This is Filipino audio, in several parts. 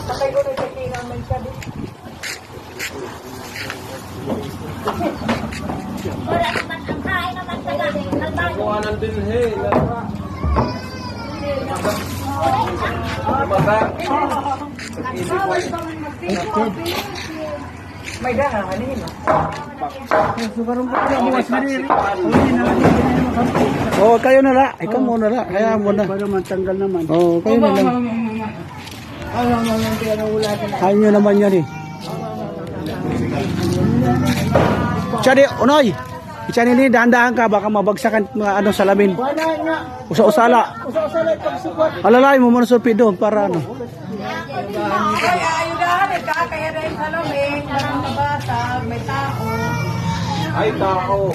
Patay ko na sa tinamay ka din. Wala naman ang kain naman sa bahay. Kuhanan din, hey. Maga. May dahang, ano yun? Oh, kayo na la. Ikaw muna la. Kaya muna. Para matanggal naman. Oh, kayo na lang. Kaya nyo naman yan eh. Chadi, unoy. Iyan ini dahan-dahan ka baka mabagsakan mga ano salamin. Wala nga. Usa-usala. Usa-usala pagsukat. Alalay mo muna sorpido para ano. Ay, ayudahan. Kaya rin salamin. Parang mabasa. May tao. Ay, tao.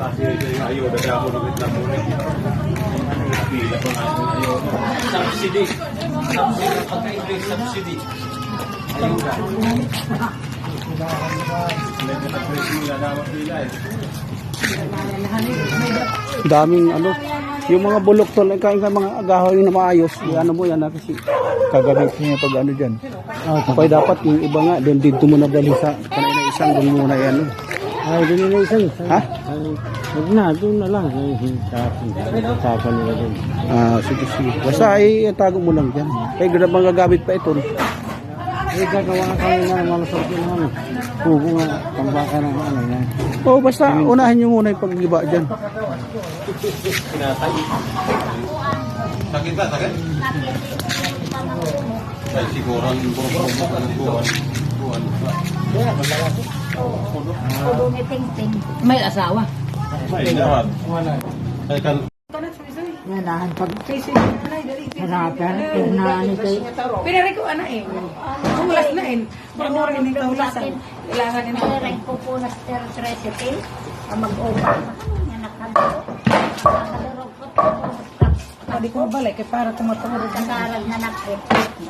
Kasi Ayaw, dada ako ng itlang muna. Pila pa nga yung ayaw. Subsidy. Subsidy. Pagka-English, subsidy. Ayaw ka. Daming ano. Yung mga bulok tol, kain ka mga agahoy na maayos. Ano mo yan kasi kagabi niya pag ano dyan. Okay, dapat yung iba nga doon dito mo na dali sa kanina isang doon muna yan. Ay, doon na isang. Ha? Huwag na, doon na lang. Sa kanila doon. Ah, sige, sige. Basta ay tago mo lang dyan. Kaya ganang mga gagamit pa ito. Eh, gagawa kami na malusog yun ano. Pugo nga, pambaka ng ano yan. Oh, basta unahin nyo muna yung pag-iba dyan. Sakit ba? Sakit? Ay, siguro ang buwan. Ting-ting. may asawa. Ay, dapat. Ay, kan. Yan, pag Kasi, hanapan, pinani kayo. pinari ko ana eh. Kulas na eh. Pag-uri ng kaulasan. Kailangan din Pero ko po na recipe. Mag-over. Yan nakadaro. Nakadaro ko. Hindi ko mabalik eh para tumatawag. Nagkarag na nakit.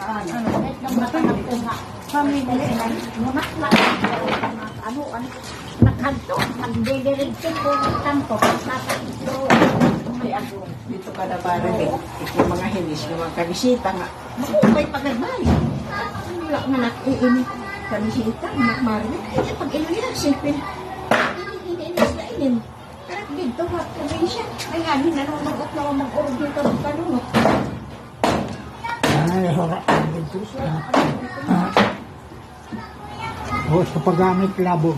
Ano? Nang matanakuha. Kami na yan. Munak na. Ano? Nakadto. Nagdidirigtin ko ng tampo. Nakadto. May ako dito kada para din. Yung mga hinis, yung mga kabisita nga. May pagarbay. Wala nga nakiinit. Kabisita, nakmarin. Kaya pag inulit, siyempre. Iniinis na inin. Karat dito, probinsya. Ay nga, nanonood na mag-org dito ng kanunok. Ay, hora. O, sa paggamit labog.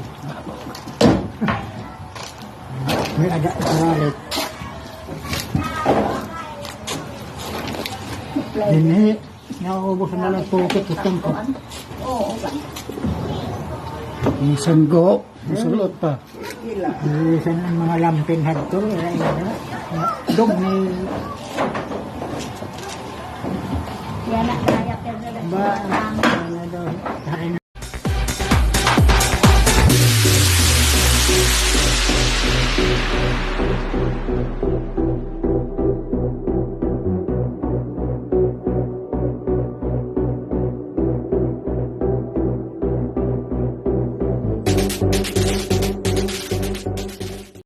May aga karalit. Hindi, nakakubos na lang pukot sa tempo. Yung sanggo, sulot pa. Ilisan ang mga lampin hadto. Dog ni Yan na. Kaya pero ba, ano daw,